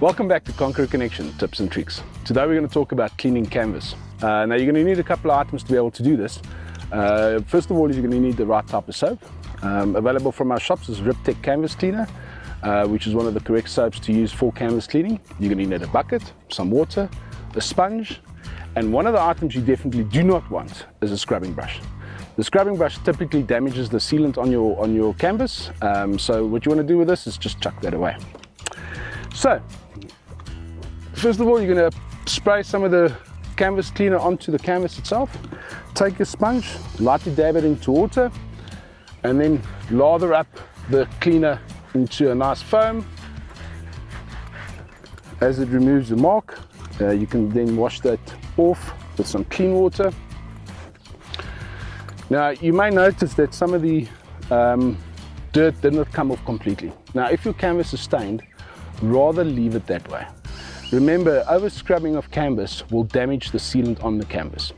Welcome back to Conqueror Connection Tips and Tricks. Today we're going to talk about cleaning canvas. Now you're going to need a couple of items to be able to do this. First of all, you're going to need the right type of soap. Available from our shops is Riptech Canvas Cleaner, which is one of the correct soaps to use for canvas cleaning. You're going to need a bucket, some water, a sponge, and one of the items you definitely do not want is a scrubbing brush. The scrubbing brush typically damages the sealant on your canvas, so what you want to do with this is just chuck that away. So, first of all, you're going to spray some of the canvas cleaner onto the canvas itself. Take your sponge, lightly dab it into water, and then lather up the cleaner into a nice foam. As it removes the mark, you can then wash that off with some clean water. Now, you may notice that some of the dirt did not come off completely. Now, if your canvas is stained, rather leave it that way. Remember, over scrubbing of canvas will damage the sealant on the canvas.